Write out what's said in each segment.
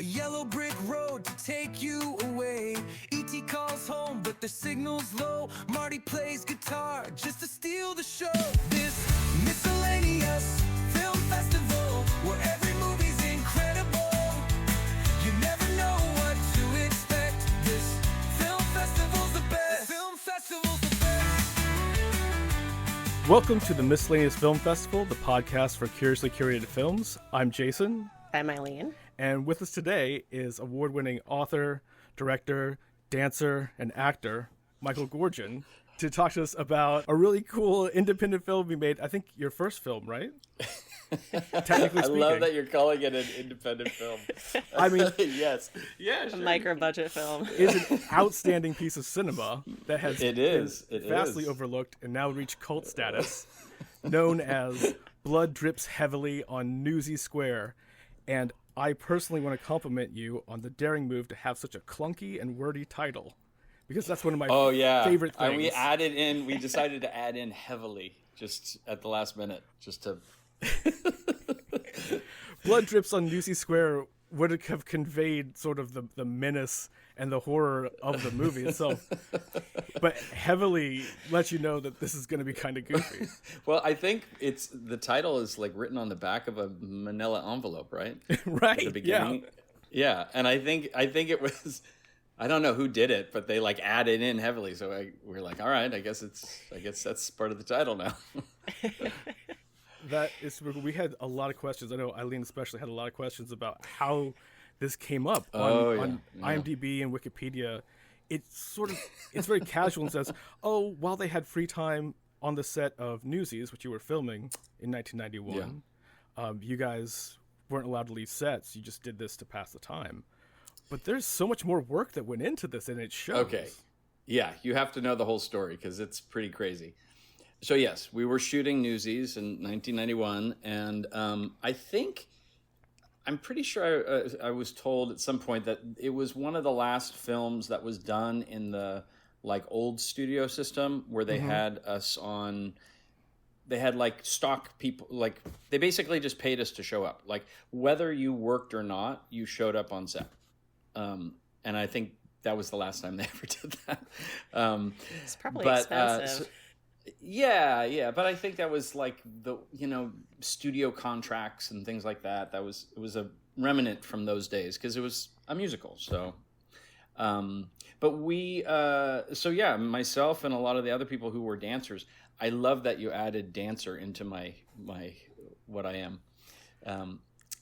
A yellow brick road to take you away. E.T. calls home, but the signal's low. Marty plays guitar just to steal the show. This miscellaneous film festival, where every movie's incredible. You never know what to expect. This film festival's the best. The film festival's the best. Welcome to the Miscellaneous Film Festival, the podcast for curiously curated films. I'm Jacin. I'm Aileen. And with us today is award-winning author, director, dancer, and actor, Michael Goorjian, to talk to us about a really cool independent film we made. I think your first film, right? Technically speaking. I love that you're calling it an independent film. I mean, yes. Yeah, sure. A micro-budget film. It's an outstanding piece of cinema that has been vastly is. overlooked and now reached cult status, known as Blood Drips Heavily on Newsie Square. And I personally want to compliment you on the daring move to have such a clunky and wordy title, because that's one of my favorite things. We decided to add in heavily just at the last minute, just to... Blood Drips on Newsie Square would have conveyed sort of the menace and the horror of the movie itself, but heavily lets you know that this is going to be kind of goofy. Well, I think the title is like written on the back of a manila envelope, right? Right. At the beginning. Yeah. And I think it was, I don't know who did it, but they like added in heavily. So we're like, all right, I guess that's part of the title now. We had a lot of questions. I know Aileen especially had a lot of questions about how this came up on IMDb and Wikipedia. It's very casual and says, oh, while they had free time on the set of Newsies, which you were filming in 1991, you guys weren't allowed to leave sets. You just did this to pass the time. But there's so much more work that went into this, and it shows. Okay. Yeah, you have to know the whole story because it's pretty crazy. So yes, we were shooting Newsies in 1991, and I'm pretty sure I was told at some point that it was one of the last films that was done in the like old studio system where they had us on. They had like stock people, like they basically just paid us to show up, like whether you worked or not, you showed up on set, and I think that was the last time they ever did that. It's probably expensive. Yeah, but I think that was like the studio contracts and things like that. It was a remnant from those days because it was a musical. So, but myself and a lot of the other people who were dancers. I love that you added dancer into my what I am.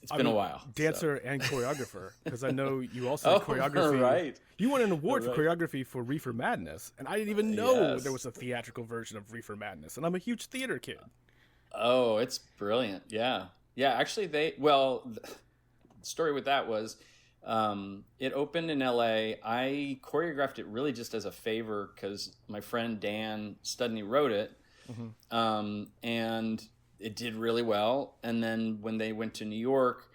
It's been a while. Dancer and choreographer, because I know you also did choreography. Right. You won an award for choreography for Reefer Madness, and I didn't even know there was a theatrical version of Reefer Madness, and I'm a huge theater kid. Oh, it's brilliant. Yeah. Actually, the story with that was it opened in LA. I choreographed it really just as a favor because my friend Dan Studney wrote it, and it did really well. And then when they went to New York,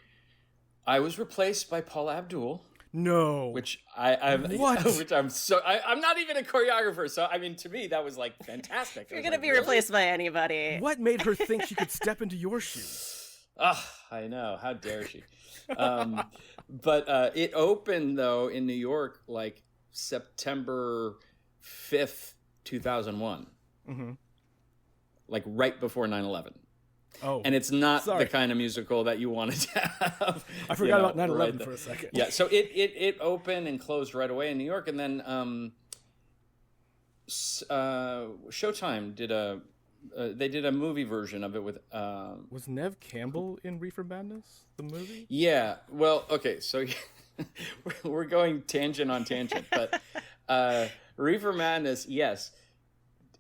I was replaced by Paul Abdul. No. Which I'm not even a choreographer. So, I mean, to me, that was like fantastic. You're going to be replaced by anybody. What made her think she could step into your shoes? I know. How dare she? But it opened, though, in New York, like September 5th, 2001. Like right before 9/11. Oh, and it's not the kind of musical that you wanted to have. I forgot about 9/11 for a second. Yeah, so it opened and closed right away in New York, and then Showtime did a movie version of it with. Was Neve Campbell in Reefer Madness, the movie? Yeah. Well, okay, so we're going tangent on tangent, but Reefer Madness, yes.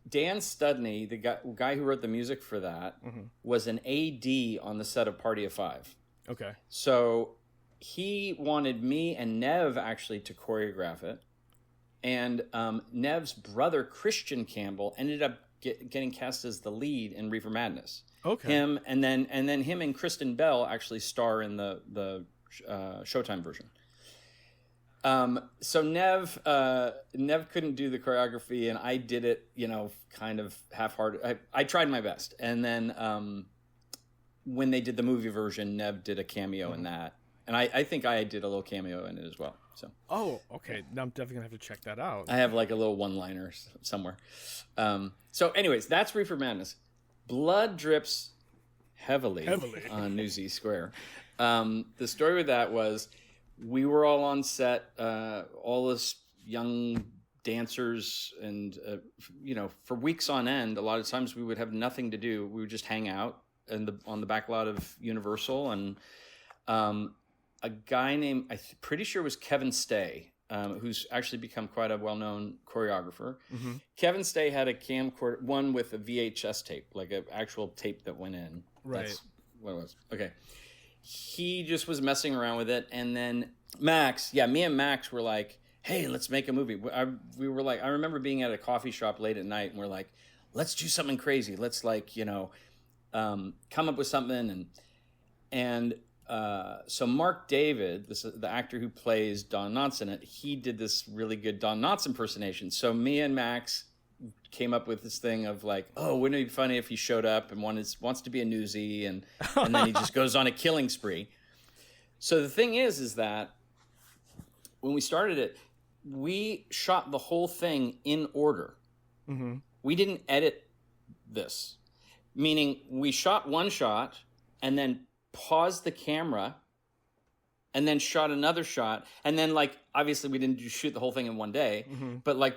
Dan Studney, the guy who wrote the music for that, was an AD on the set of Party of Five. Okay. So he wanted me and Nev actually to choreograph it. And Nev's brother, Christian Campbell, ended up getting cast as the lead in Reefer Madness. Okay. Him and then him and Kristen Bell actually star in the Showtime version. So Nev couldn't do the choreography, and I did it, kind of half-hearted. I tried my best, and then when they did the movie version, Nev did a cameo in that, And I think I did a little cameo in it as well. So. Oh, okay. Now I'm definitely gonna have to check that out. I have like a little one-liner somewhere. So, anyways, that's Reefer Madness. Blood drips heavily. On Newsie Square. The story with that was we were all on set, all this young dancers, and for weeks on end. A lot of times we would have nothing to do. We would just hang out on the back lot of Universal, and a guy named pretty sure it was Kevin Stay, who's actually become quite a well-known choreographer. Mm-hmm. Kevin Stay had a camcorder, one with a VHS tape, like an actual tape that went in. Right. That's what it was. Okay. He just was messing around with it, and then me and Max were like, hey, let's make a movie. We were like, I remember being at a coffee shop late at night, and we're like, let's do something crazy. Let's come up with something. And so Mark David, the actor who plays Don Knotts in it, he did this really good Don Knotts impersonation. So me and Max came up with this thing of like, oh, wouldn't it be funny if he showed up and wants to be a newsie, and then he just goes on a killing spree. So the thing is that when we started it, we shot the whole thing in order. Mm-hmm. We didn't edit this, meaning we shot one shot and then paused the camera and then shot another shot. And then obviously we didn't shoot the whole thing in one day, mm-hmm. but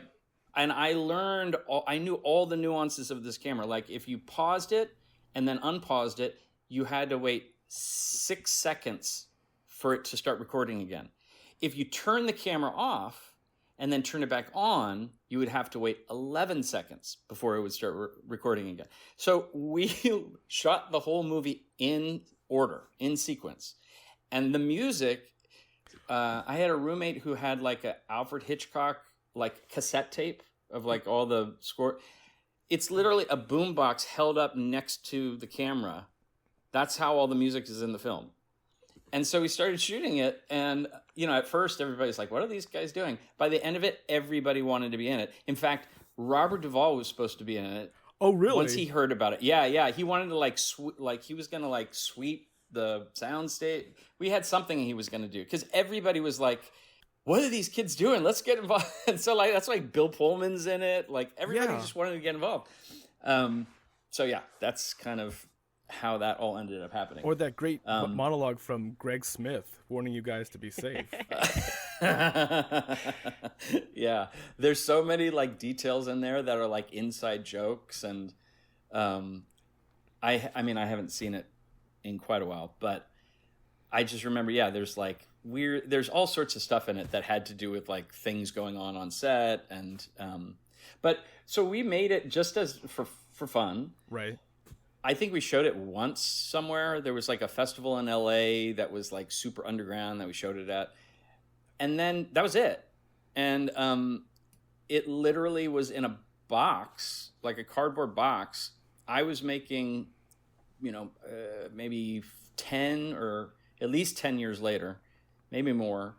and I knew all the nuances of this camera. Like if you paused it and then unpaused it, you had to wait 6 seconds for it to start recording again. If you turn the camera off and then turn it back on, you would have to wait 11 seconds before it would start recording again. So we shot the whole movie in order, in sequence. And the music, I had a roommate who had a Alfred Hitchcock cassette tape of all the score. It's literally a boombox held up next to the camera. That's how all the music is in the film. And so we started shooting it, and at first everybody's like, what are these guys doing? By the end of it, everybody wanted to be in it. In fact, Robert Duvall was supposed to be in it. Oh, really? Once he heard about it. Yeah. He wanted to he was going to sweep the sound stage. We had something he was going to do, because everybody was like, what are these kids doing? Let's get involved. And so that's why Bill Pullman's in it. Everybody just wanted to get involved. So yeah, that's kind of how that all ended up happening. Or that great monologue from Greg Smith warning you guys to be safe. Yeah, there's so many details in there that are inside jokes, and I haven't seen it in quite a while, but I just remember there's all sorts of stuff in it that had to do with things going on set, and but so we made it just as for fun. Right. I think we showed it once somewhere. There was a festival in LA that was super underground that we showed it at. And then that was it. And it literally was in a box, a cardboard box. I was making, maybe 10 or at least 10 years later, maybe more.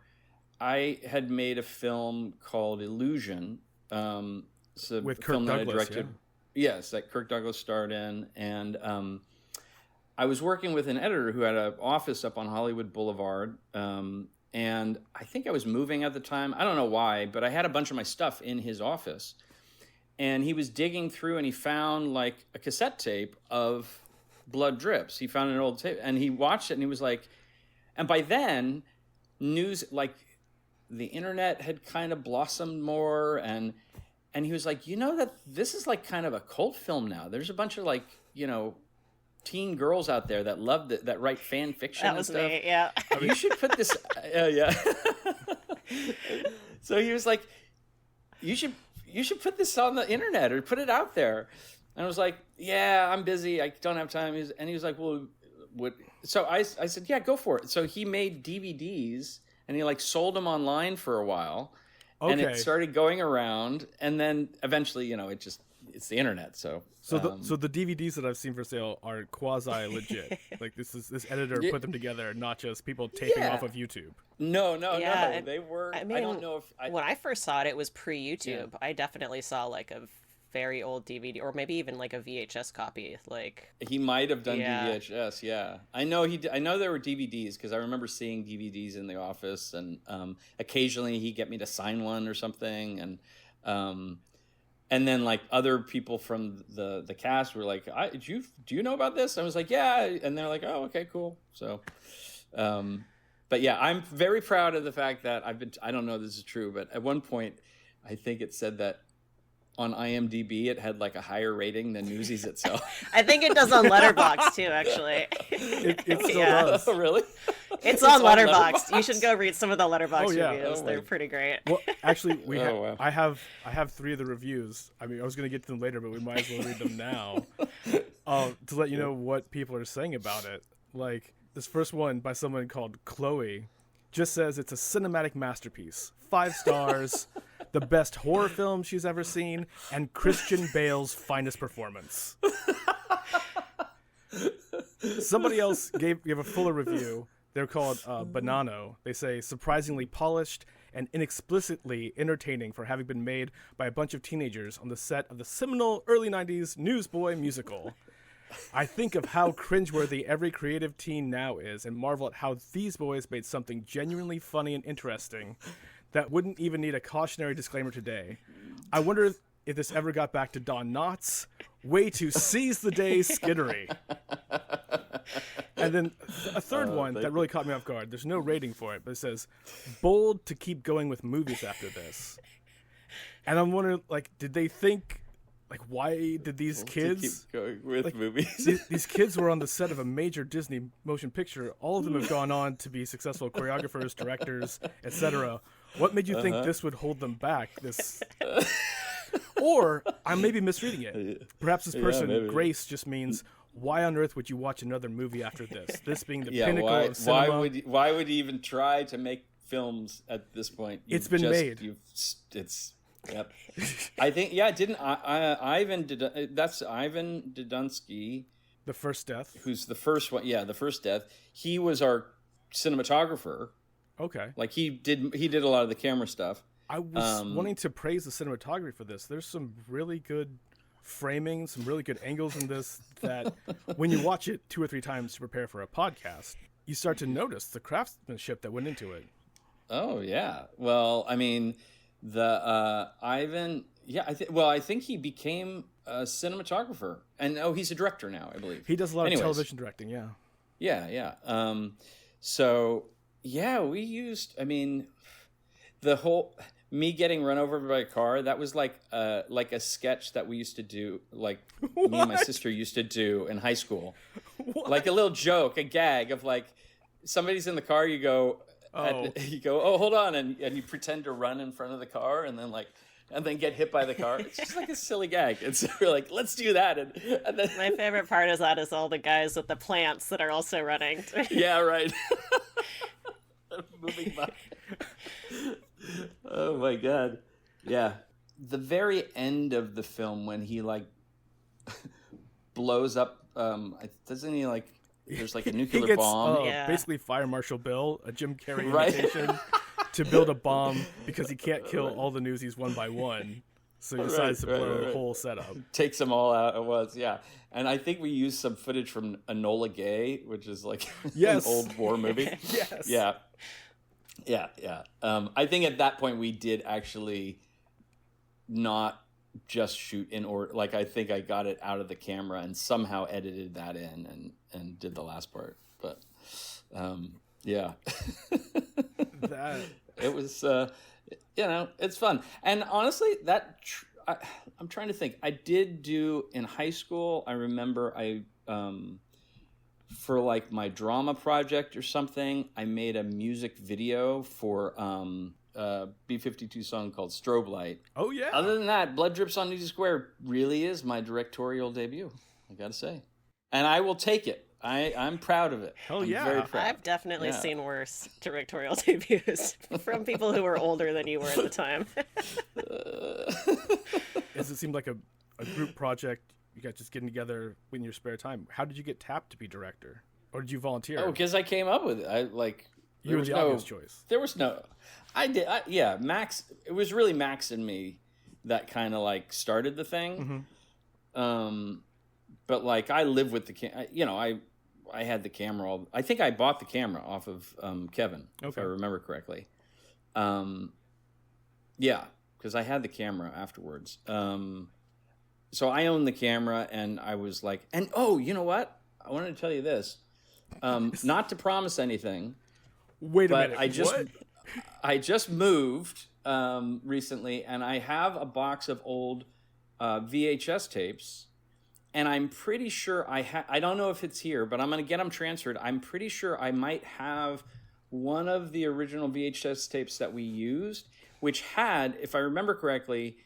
I had made a film called Illusion. It's a with film Kirk that Douglas, I directed. Yeah. Yes, that Kirk Douglas starred in. And I was working with an editor who had an office up on Hollywood Boulevard. And I think I was moving at the time. I don't know why, but I had a bunch of my stuff in his office. And he was digging through, and he found a cassette tape of Blood Drips. He found an old tape, and he watched it, and he was like, and by then, news, the internet had kind of blossomed more, and he was like, that this is kind of a cult film now. There's a bunch of teen girls out there that love that write fan fiction and stuff. Me, yeah. You should put this. Yeah. So he was like, you should put this on the internet or put it out there. And I was like, yeah, I'm busy. I don't have time. And he was like, well, what? So I said, yeah, go for it. So he made DVDs, and he sold them online for a while. Okay. And it started going around, and then eventually, it's the internet. So the DVDs that I've seen for sale are quasi legit. This editor put them together, not just people taping off of YouTube. No, they were. I don't know if when I first saw it, it was pre-YouTube. Yeah. I definitely saw a very old DVD, or maybe even like a VHS copy. Like he might have done yeah. VHS. Yeah, I know I know there were DVDs because I remember seeing DVDs in the office, and occasionally he'd get me to sign one or something, and then like other people from the cast were like, do you know about this? I was like, yeah, and they're like, oh, okay, cool. So, but yeah, I'm very proud of the fact that I don't know if this is true, but at one point, I think it said that on IMDb it had like a higher rating than Newsies itself. I think it does on Letterboxd too, actually. It still does. Oh, really? It's on Letterboxd. You should go read some of the Letterboxd reviews. Oh, they're pretty great. Well, actually, wow. I have 3 of the reviews. I mean, I was going to get to them later, but we might as well read them now to let you know what people are saying about it. Like this first one by someone called Chloe just says it's a cinematic masterpiece. 5 stars. The best horror film she's ever seen, and Christian Bale's finest performance. Somebody else gave a fuller review. They're called Banano. They say, surprisingly polished and inexplicitly entertaining for having been made by a bunch of teenagers on the set of the seminal early 90s Newsboy musical. I think of how cringeworthy every creative teen now is and marvel at how these boys made something genuinely funny and interesting that wouldn't even need a cautionary disclaimer today. I wonder if this ever got back to Don Knotts' way to seize the day skittery. And then a third one that really caught me off guard. There's no rating for it, but it says, bold to keep going with movies after this. And I'm wondering, like, did they think, like, why did these kids keep going with movies? These kids were on the set of a major Disney motion picture. All of them have gone on to be successful choreographers, directors, etc. What made you think this would hold them back? Or I may be misreading it. Perhaps this person, Grace, just means, why on earth would you watch another movie after this? This being the pinnacle of cinema. Why would you even try to make films at this point? It's been made. Yep. I think, didn't Ivan that's Ivan Dudunsky, The First Death, who's the first one. Yeah, The First Death. He was our cinematographer. Okay. Like he did a lot of the camera stuff. I was wanting to praise the cinematography for this. There's some really good framing, some really good angles in this that when you watch it 2 or 3 times to prepare for a podcast, you start to notice the craftsmanship that went into it. Oh yeah. Well, I mean, the Ivan, I think he became a cinematographer, and he's a director now, I believe. He does a lot of television directing, yeah. Yeah. So yeah, we used, I mean, the whole me getting run over by a car, that was like a sketch that we used to do, like me and my sister used to do in high school. What? Like a little joke, a gag of like somebody's in the car, you go, oh, hold on, and you pretend to run in front of the car, and then get hit by the car. It's just like a silly gag. It's we're like, let's do that. And then... My favorite part is all the guys with the plants that are also running. Yeah, right. Moving by. Oh my god. Yeah. The very end of the film when he like blows up, doesn't he like? There's like a nuclear he gets, bomb. Basically, Fire Marshal Bill, a Jim Carrey imitation, to build a bomb because he can't kill all the Newsies one by one. So he decides to blow the whole setup. Takes them all out at once, yeah. And I think we used some footage from Enola Gay, which is like an old war movie. Yes. Yeah. I think at that point we did actually not just shoot in order. Like I think I got it out of the camera and somehow edited that in and did the last part. But yeah, it was it's fun. And honestly, I'm trying to think. I did do in high school. I remember for like my drama project or something, I made a music video for B-52 song called Strobe Light. Oh, yeah. Other than that, Blood Drips on Newsy Square really is my directorial debut, I gotta say. And I will take it. I'm proud of it. Hell yeah. I'm very proud. I've definitely seen worse directorial debuts from people who were older than you were at the time. Does it seem like a group project? You guys just getting together in your spare time. How did you get tapped to be director? Or did you volunteer? Oh, because I came up with it. You were the obvious choice. There was no... I did. Max... It was really Max and me that kind of like started the thing. But like I live with the I had the camera. I think I bought the camera off of Kevin, if I remember correctly. Yeah, because I had the camera afterwards. So I owned the camera, and I was like, and you know what? I wanted to tell you this. Not to promise anything. Wait a minute. I just moved recently, and I have a box of old VHS tapes. And I'm pretty sure I don't know if it's here, but I'm going to get them transferred. I'm pretty sure I might have one of the original VHS tapes that we used, which had, if I remember correctly,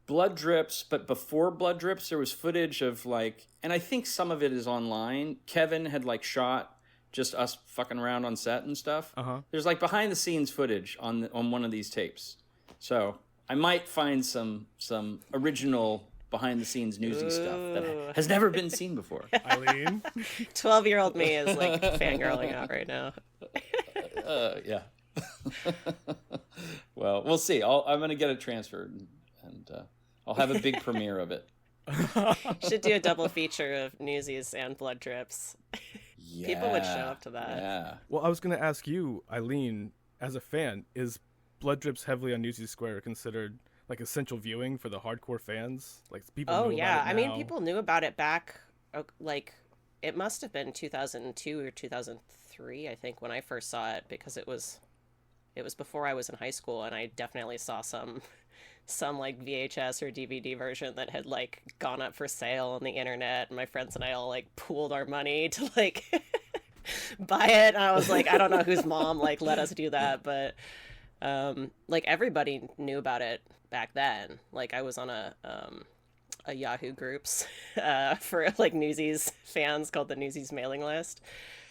blood drips. But before blood drips, there was footage of like, and I think some of it is online. Kevin had like shot just us fucking around on set and stuff. There's like behind the scenes footage on one of these tapes. So I might find some original behind the scenes Newsie stuff that has never been seen before. Aileen? 12-year-old me is like fangirling out right now. Yeah. Well, we'll see. I'm going to get it transferred, and I'll have a big premiere of it. Should do a double feature of Newsies and blood drips. Yeah. People would show up to that. Yeah. Well, I was going to ask you, Aileen, as a fan, is blood drips heavily on Newsie Square considered like essential viewing for the hardcore fans? Like people know yeah. about it I mean, now. people knew about it back, like, it must have been 2002 or 2003, I think, when I first saw it, because it was before I was in high school, and I definitely saw some like VHS or DVD version that had like gone up for sale on the internet, and my friends and I all like pooled our money to like buy it. And I was like, I don't know whose mom like let us do that, but like everybody knew about it back then. Like I was on a Yahoo groups for like Newsies fans called the Newsies mailing list.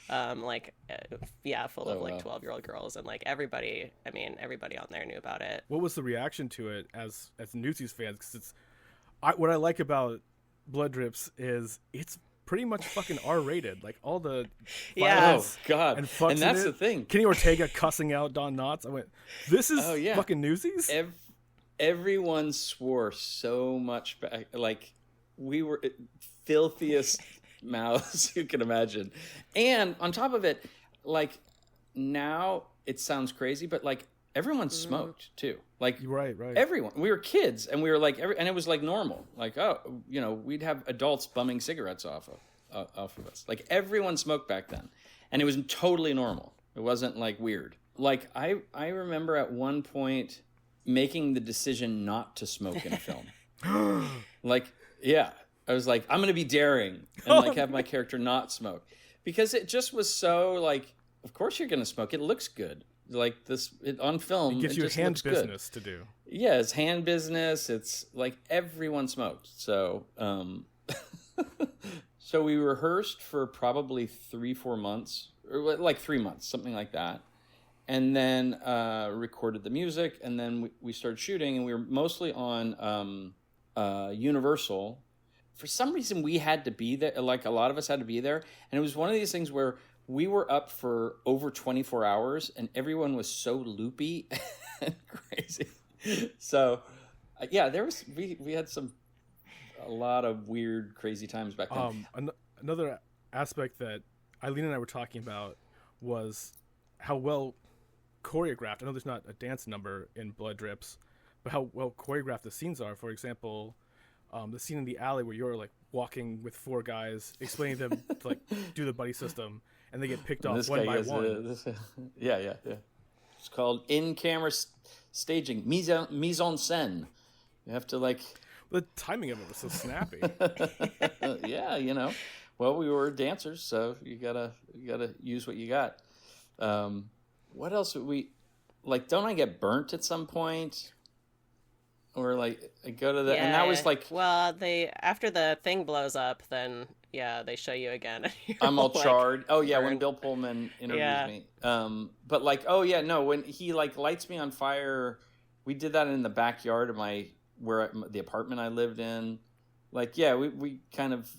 Full of like 12-year-old girls, and like everybody on there knew about it. What was the reaction to it as Newsies fans? Because what I like about Blood Drips is it's pretty much fucking R-rated. Like all the violence and fucks and that's in it. the thing. Kenny Ortega cussing out Don Knotts. I went, this is fucking Newsies? Everyone swore so much back. Like we were filthiest mouths you can imagine. And on top of it, like now it sounds crazy, but like everyone smoked too. Like right. Everyone. We were kids, and we were like and it was like normal. Like we'd have adults bumming cigarettes off of us. Like everyone smoked back then, and it was totally normal. It wasn't like weird. Like I remember at one point making the decision not to smoke in a film. Like I was like, I'm going to be daring and like have my character not smoke, because it just was so like, of course you're going to smoke. It looks good. Like on film. It gives you hand business to do. Yeah, it's hand business. It's like everyone smoked. So, so we rehearsed for probably 3-4 months, or like 3 months, something like that. And then recorded the music, and then we started shooting, and we were mostly on Universal. For some reason, we had to be there. Like a lot of us had to be there, and it was one of these things where we were up for over 24 hours, and everyone was so loopy and crazy. So, we had a lot of weird, crazy times back then. Another aspect that Aileen and I were talking about was how well choreographed. I know there's not a dance number in Blood Drips, but how well choreographed the scenes are. For example, the scene in the alley where you're like walking with 4 guys, explaining them to like do the buddy system, and they get picked off one by one. Yeah. It's called in-camera staging, mise en scène. You have to like. The timing of it was so snappy. Yeah, Well, we were dancers, so you gotta use what you got. What else would we like? Don't I get burnt at some point? Or like I go to the and that was like after the thing blows up, then they show you again. I'm all like, charred. Oh yeah, burned. when Bill Pullman interviews me. But like when he like lights me on fire, we did that in the backyard of the apartment I lived in. Like we kind of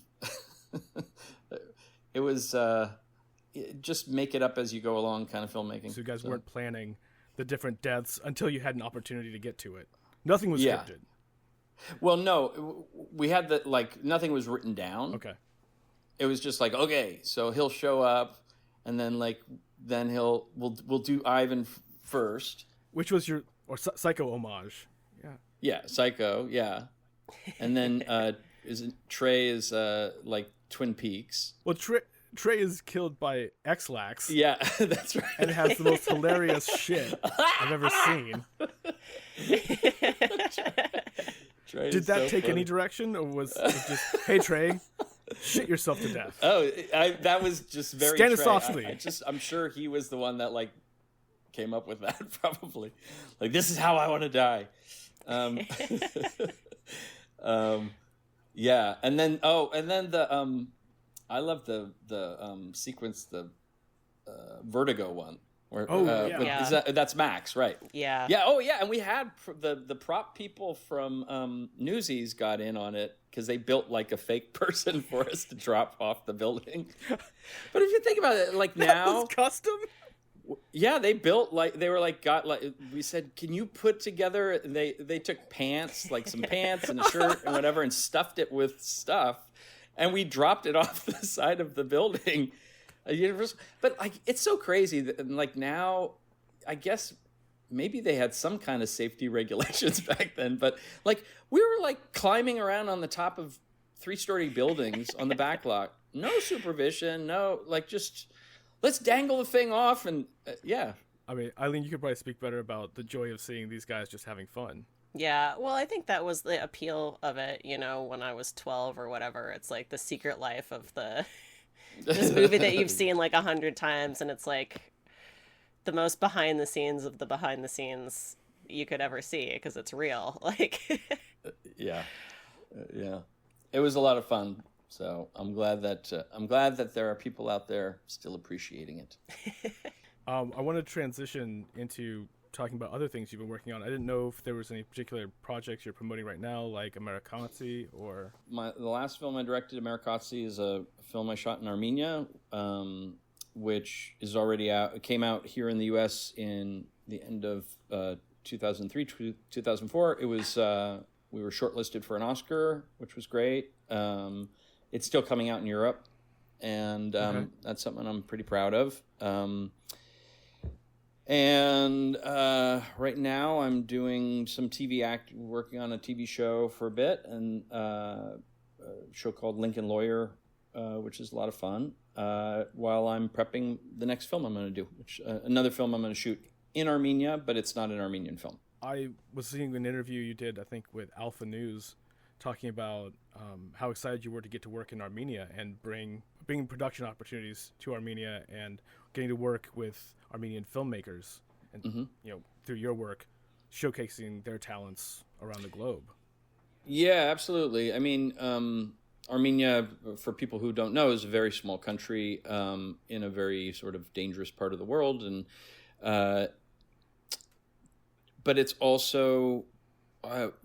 it was just make it up as you go along kind of filmmaking. So you guys weren't planning the different deaths until you had an opportunity to get to it. Nothing was scripted. Well, no, we had nothing was written down. Okay. It was just like, okay, so he'll show up, and then we'll do Ivan first, which was your Psycho homage. Yeah. Yeah, Psycho. Yeah, and then Trey is like Twin Peaks. Well, Trey is killed by X-Lax. Yeah, that's right. And has the most hilarious shit I've ever seen. Did that take any direction, or was it just, hey Trey, shit yourself to death? Oh, that was just very Stanislawski. I'm sure he was the one that came up with that, probably. Like, this is how I want to die. Yeah, and then the I love the sequence, the Vertigo one. Where, that's Max, right? Yeah. Yeah. Oh, yeah. And we had the prop people from Newsies got in on it because they built like a fake person for us to drop off the building. But if you think about it, like now, that was custom. Yeah, they built we said, can you put together? They took pants, like some pants and a shirt and whatever, and stuffed it with stuff, and we dropped it off the side of the building. But it's so crazy that now, I guess maybe they had some kind of safety regulations back then, but we were climbing around on the top of 3-story buildings on the back lot, no supervision, no, just let's dangle the thing off, and yeah. I mean, Aileen, you could probably speak better about the joy of seeing these guys just having fun. Yeah, well, I think that was the appeal of it, when I was 12 or whatever. It's like the secret life of this movie that you've seen 100 times, and it's the most behind the scenes of the behind the scenes you could ever see, because it's real. Yeah. It was a lot of fun. So I'm glad that there are people out there still appreciating it. I want to transition into talking about other things you've been working on. I didn't know if there was any particular projects you're promoting right now, like Amerikatsi or... The last film I directed, Amerikatsi, is a film I shot in Armenia, which is already out. It came out here in the U.S. in the end of 2003, 2004. It was we were shortlisted for an Oscar, which was great. It's still coming out in Europe, and that's something I'm pretty proud of. And right now I'm doing some working on a TV show for a bit, and a show called Lincoln Lawyer, which is a lot of fun, while I'm prepping the next film I'm going to do, which another film I'm going to shoot in Armenia, but it's not an Armenian film. I was seeing an interview you did, I think, with Alpha News, talking about how excited you were to get to work in Armenia and bring production opportunities to Armenia and getting to work with Armenian filmmakers and through your work showcasing their talents around the globe. Yeah, absolutely. I mean, Armenia, for people who don't know, is a very small country in a very sort of dangerous part of the world, and but it's also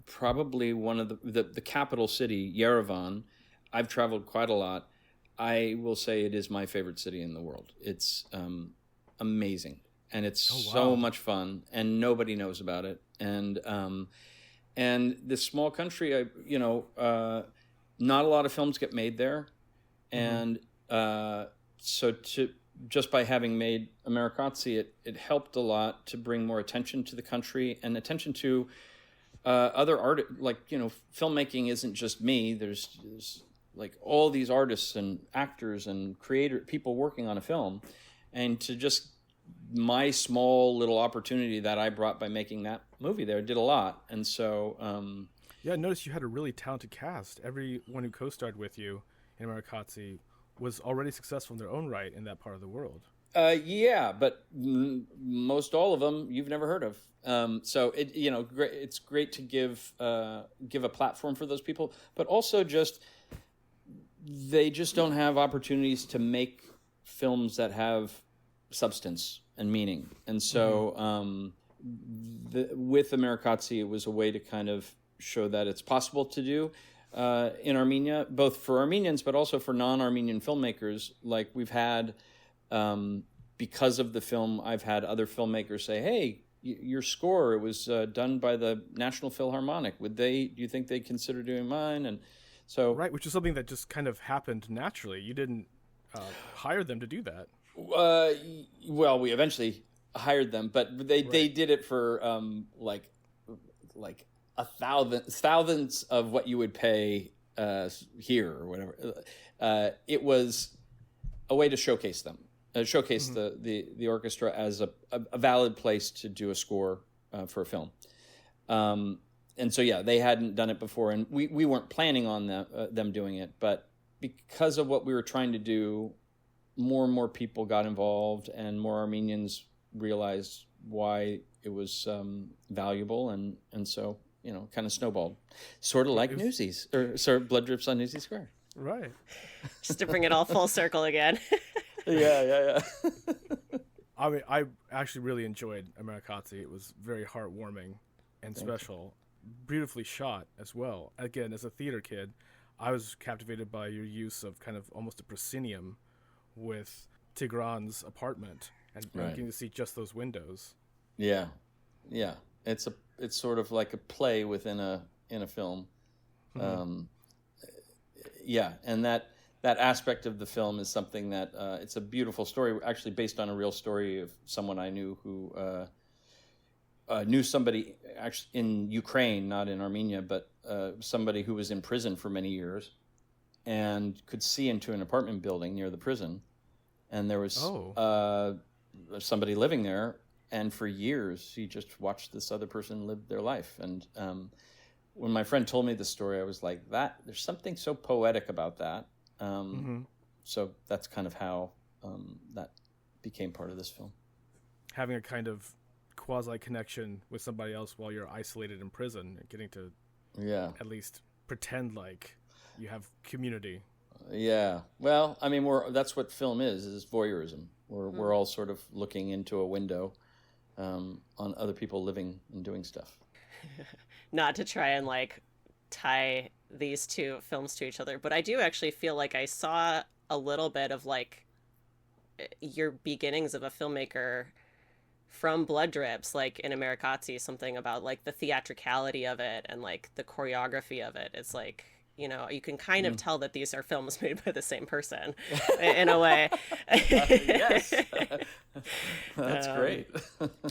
probably one of the capital city, Yerevan. I've traveled quite a lot. I will say it is my favorite city in the world. It's amazing, and it's so much fun, and nobody knows about it. And this small country, not a lot of films get made there, and so just by having made Amerikatsi, it helped a lot to bring more attention to the country and attention to other art. Filmmaking isn't just me. There's all these artists and actors and people working on a film, and to just my small little opportunity that I brought by making that movie there did a lot. And so I noticed you had a really talented cast. Everyone who co-starred with you in Amerikatsi was already successful in their own right in that part of the world. But most all of them you've never heard of. So it's great to give a platform for those people, but also they just don't have opportunities to make films that have substance and meaning. And so with Amerikatsi, it was a way to kind of show that it's possible to do in Armenia, both for Armenians, but also for non-Armenian filmmakers. We've had, because of the film, I've had other filmmakers say, hey, your score, it was done by the National Philharmonic. Do you think they'd consider doing mine? And so, right, which is something that just kind of happened naturally. You didn't hire them to do that. Well, we eventually hired them, but they did it for like thousands of what you would pay here or whatever. It was a way to showcase them, showcase the orchestra as a valid place to do a score for a film. And so, yeah, they hadn't done it before, and we weren't planning on them doing it, but because of what we were trying to do, more and more people got involved, and more Armenians realized why it was valuable, and so, kind of snowballed, sort of like Newsies, or sort of Blood Drips on Newsie Square. Right. Just to bring it all full circle again. Yeah. I mean, I actually really enjoyed Americazzi. It was very heartwarming and special, beautifully shot as well. Again, as a theater kid, I was captivated by your use of kind of almost a proscenium with Tigran's apartment and getting to see just those windows. Yeah. It's sort of like a play within a film. Mm-hmm. And that aspect of the film is something that it's a beautiful story, actually based on a real story of someone I knew who knew somebody actually in Ukraine, not in Armenia, but somebody who was in prison for many years and could see into an apartment building near the prison. And there was somebody living there, and for years he just watched this other person live their life. And when my friend told me the story, I was like, there's something so poetic about that. So that's kind of how that became part of this film. Having a kind of quasi-connection with somebody else while you're isolated in prison and getting to at least pretend like you have community. Yeah. Well, I mean, that's what film is voyeurism. We're all sort of looking into a window on other people living and doing stuff. Not to try and like tie these two films to each other, but I do actually feel like I saw a little bit of like your beginnings of a filmmaker from Blood Drips, like in Americazzi, something about like the theatricality of it and like the choreography of it. It's like, you can kind of tell that these are films made by the same person in a way. Yes. That's great.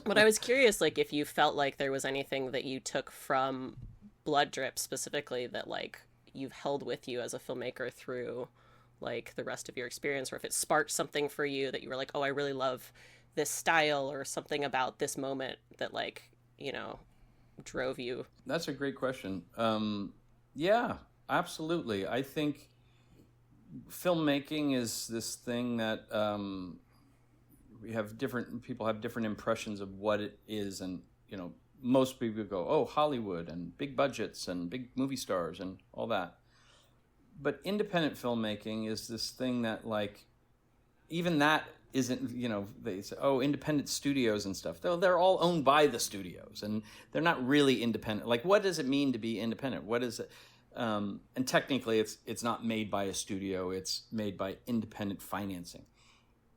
But I was curious, like, if you felt like there was anything that you took from Blood Drip specifically that like you've held with you as a filmmaker through like the rest of your experience, or if it sparked something for you that you were like, oh, I really love this style, or something about this moment that like, drove you. That's a great question. Yeah, absolutely. I think filmmaking is this thing that people have different impressions of what it is, and most people go, oh, Hollywood and big budgets and big movie stars and all that. But independent filmmaking is this thing that, like, even that isn't, they say, oh, independent studios and stuff. They're all owned by the studios, and they're not really independent. Like, what does it mean to be independent? What is it? And technically, it's not made by a studio. It's made by independent financing.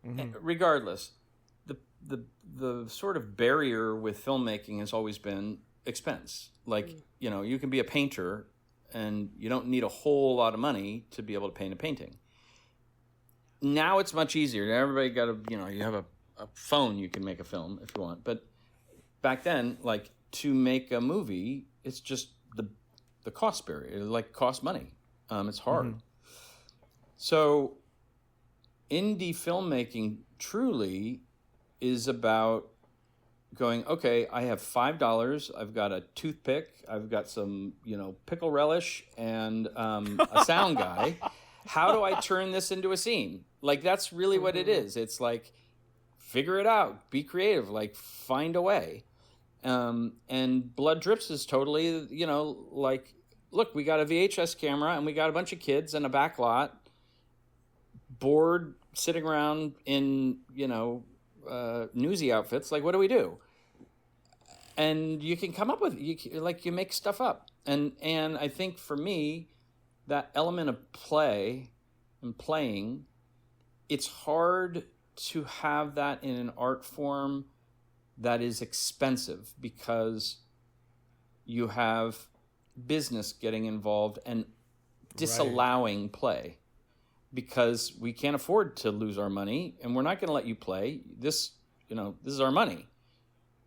Mm-hmm. Regardless, the sort of barrier with filmmaking has always been expense. Like, you can be a painter, and you don't need a whole lot of money to be able to paint a painting. Now it's much easier. Everybody got you have a phone, you can make a film if you want. But back then, like, to make a movie, it's just the cost barrier. It like costs money. It's hard. Mm-hmm. So indie filmmaking truly is about going, okay, I have $5, I've got a toothpick, I've got some, pickle relish, and a sound guy. How do I turn this into a scene? Like, that's really what it is. It's like, figure it out, be creative, like, find a way. And Blood Drips is totally, like, look, we got a VHS camera, and we got a bunch of kids in a back lot, bored, sitting around in, Newsie outfits. Like, what do we do? And you can come up with, you make stuff up. And I think for me, that element of play and playing, it's hard to have that in an art form that is expensive because you have business getting involved and disallowing play because we can't afford to lose our money and we're not going to let you play. This is our money.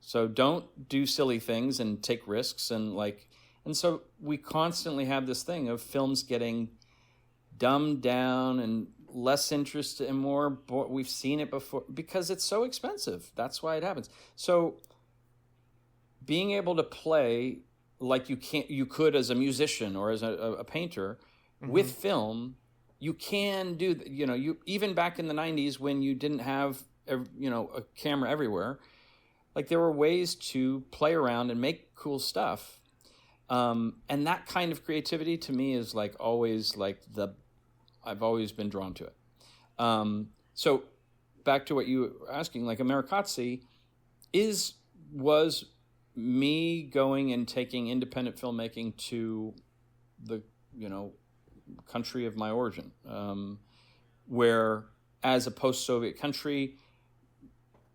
So don't do silly things and take risks and so we constantly have this thing of films getting dumbed down and less interest and more. We've seen it before because it's so expensive. That's why it happens. So being able to play like you could as a musician or as a painter with film, you can do. You even back in the 90s when you didn't have a camera everywhere, like there were ways to play around and make cool stuff. And that kind of creativity to me is like always like I've always been drawn to it. So back to what you were asking, like Americazzi was me going and taking independent filmmaking to the, country of my origin, where as a post-Soviet country,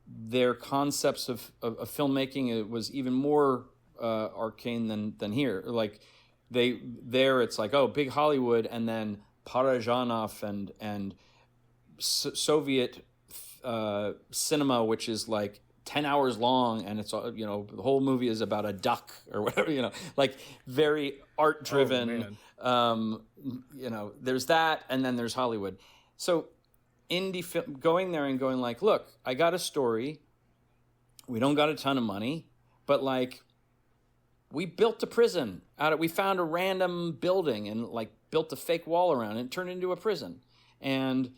their concepts of filmmaking, it was even more arcane than here. Like it's like, oh, big Hollywood, and then Parajanov and Soviet cinema, which is like 10 hours long, and it's the whole movie is about a duck or whatever, like very art driven. There's that, and then there's Hollywood. So indie film, going there and going like, look, I got a story. We don't got a ton of money, but like we built a prison we found a random building and like built a fake wall around it and turned it into a prison. And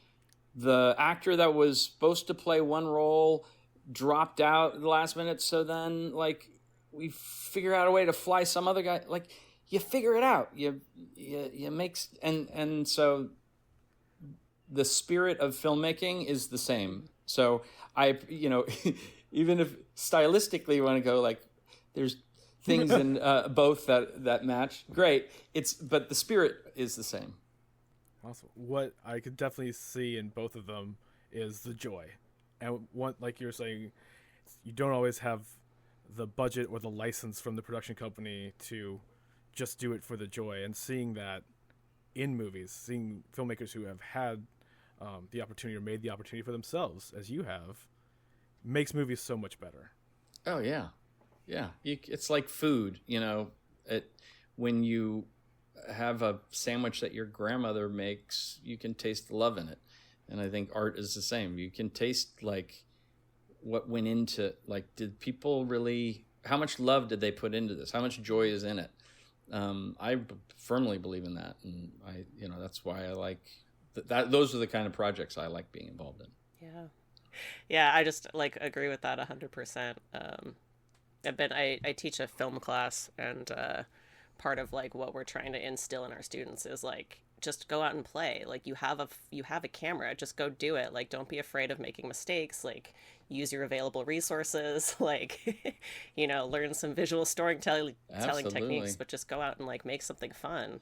the actor that was supposed to play one role dropped out at the last minute. So then like we figure out a way to fly some other guy. Like you figure it out. You make, and so the spirit of filmmaking is the same. So even if stylistically you want to go like there's things in both that match, great. But the spirit is the same. Awesome. What I could definitely see in both of them is the joy. And one, like you're saying, you don't always have the budget or the license from the production company to just do it for the joy. And seeing that in movies, seeing filmmakers who have had the opportunity or made the opportunity for themselves, as you have, makes movies so much better. Oh, yeah. Yeah. It's like food, when you have a sandwich that your grandmother makes, you can taste the love in it. And I think art is the same. You can taste like what went into, like, did people really, how much love did they put into this? How much joy is in it? I firmly believe in that. And that's why I like that. Those are the kind of projects I like being involved in. Yeah. Yeah. I just agree with that 100%. I teach a film class, and part of what we're trying to instill in our students is just go out and play. You have a camera, just go do it. Don't be afraid of making mistakes. Use your available resources. Learn some visual storytelling techniques, but just go out and make something fun.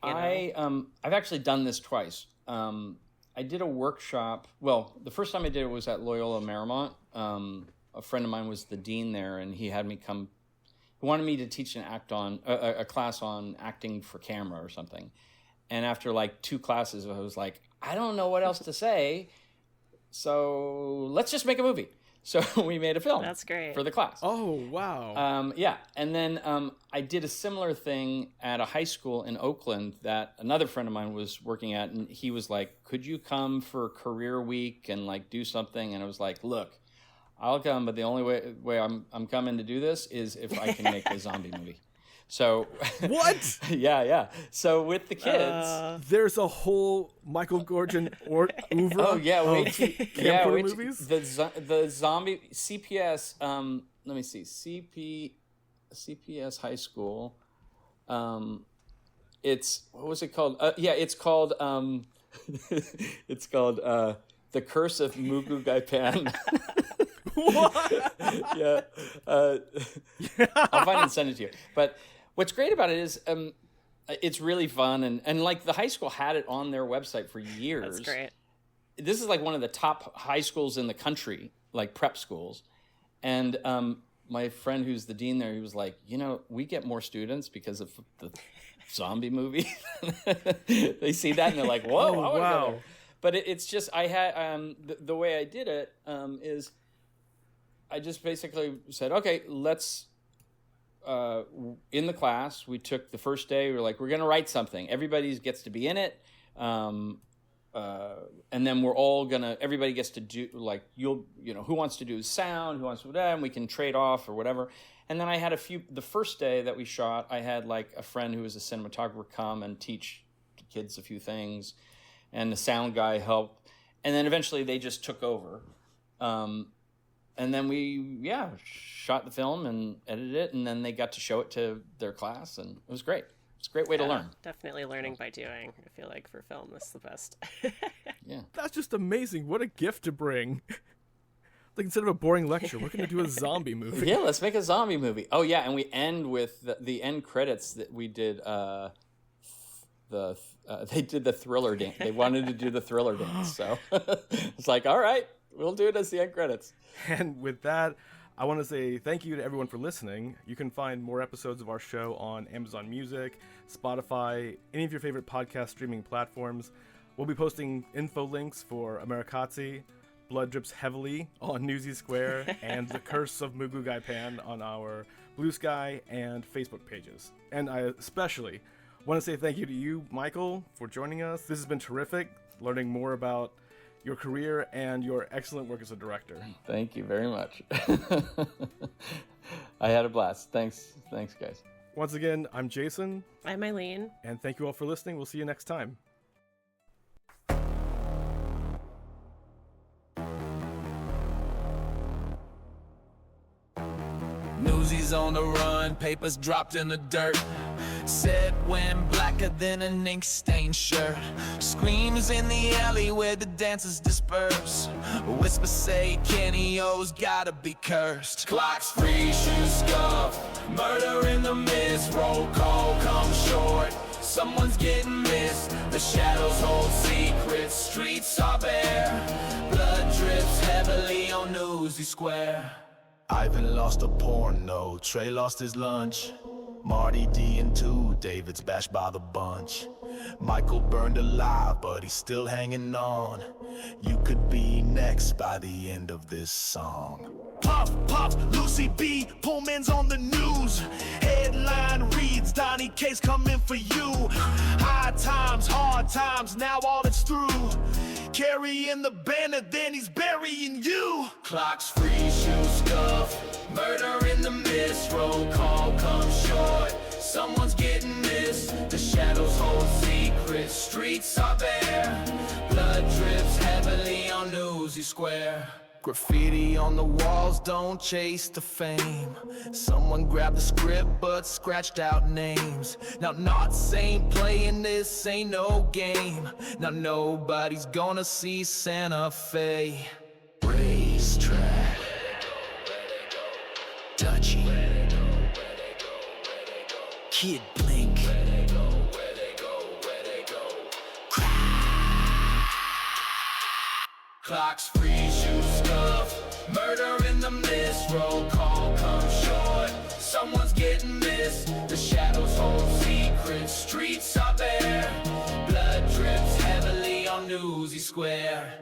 I've actually done this twice. I did a workshop. Well, the first time I did it was at Loyola Marymount. A friend of mine was the dean there, and he had me come. He wanted me to teach a class on acting for camera or something. And after 2 classes, I was like, I don't know what else to say, so let's just make a movie. So we made a film. That's great. For the class. Oh, wow. Yeah. And then I did a similar thing at a high school in Oakland that another friend of mine was working at, and he was like, could you come for career week and do something? And I was like, look, I'll come, but the only way I'm coming to do this is if I can make a zombie movie. So what? Yeah. So with the kids, there's a whole Michael Goorjian or oeuvre. Oh yeah, movies. The zombie CPS. Let me see. CPS High School. It's what was it called? It's called. It's called The Curse of Mugu Gaipan. What? Yeah. I'll find it and send it to you. But what's great about it is it's really fun. And the high school had it on their website for years. That's great. This is one of the top high schools in the country, prep schools. And my friend who's the dean there, he was like, we get more students because of the zombie movie. They see that and they're like, whoa, I wanna go there. But it's just, I had, the way I did it is I just basically said, okay, let's, in the class, we took the first day, we were like, we're going to write something. Everybody gets to be in it. And then we're all everybody gets to do, like, who wants to do sound, who wants to do that, and we can trade off or whatever. And then I had the first day that we shot, I had like a friend who was a cinematographer come and teach the kids a few things, and the sound guy helped. And then eventually they just took over. And then we, shot the film and edited it, and then they got to show it to their class, and it was great. It's a great way to learn. Definitely learning by doing. I feel like for film, that's the best. Yeah. That's just amazing. What a gift to bring. Like, instead of a boring lecture, we're going to do a zombie movie. Yeah, let's make a zombie movie. Oh, yeah, and we end with the end credits that we did. They did the Thriller dance. They wanted to do the Thriller dance, so it's like, all right, we'll do it as the end credits. And with that, I want to say thank you to everyone for listening. You can find more episodes of our show on Amazon Music, Spotify, any of your favorite podcast streaming platforms. We'll be posting info links for Americazzi, Blood Drips Heavily on Newsy Square, and The Curse of Mugu Gai Pan on our Blue Sky and Facebook pages. And I especially want to say thank you to you, Michael, for joining us. This has been terrific, learning more about your career and your excellent work as a director. Thank you very much. I had a blast. Thanks, guys. Once again, I'm Jacin. I'm Aileen. And thank you all for listening. We'll see you next time. Newsies on the run, papers dropped in the dirt. Said when blacker than an ink-stained shirt. Screams in the alley where the dancers disperse. Whispers say Kenny O's gotta be cursed. Clocks free, shoes scuffed. Murder in the mist, roll call come short. Someone's getting missed. The shadows hold secrets, streets are bare. Blood drips heavily on Newsy Square. Ivan lost a porno, Trey lost his lunch. Marty D and 2, David's bashed by the bunch. Michael burned alive, but he's still hanging on. You could be next by the end of this song. Puff, puff, Lucy B, Pullman's on the news. Headline reads, Donnie K's coming for you. High times, hard times, now all it's through. Carrying the banner, then he's burying you. Clocks free, shoes scuffed. Murder in the mist, roll call come short. Someone's getting missed. The shadows hold secrets, streets are bare. Blood drips heavily on Newsy Square. Graffiti on the walls, don't chase the fame. Someone grabbed the script but scratched out names. Now not saying playing this ain't no game. Now nobody's gonna see Santa Fe. Racetrack, Dutchie, Kid Blink, clocks free, shoes scuffed. Murder in the mist, roll call come short. Someone's getting missed. The shadows hold secrets, streets are bare. Blood drips heavily on Newsy Square.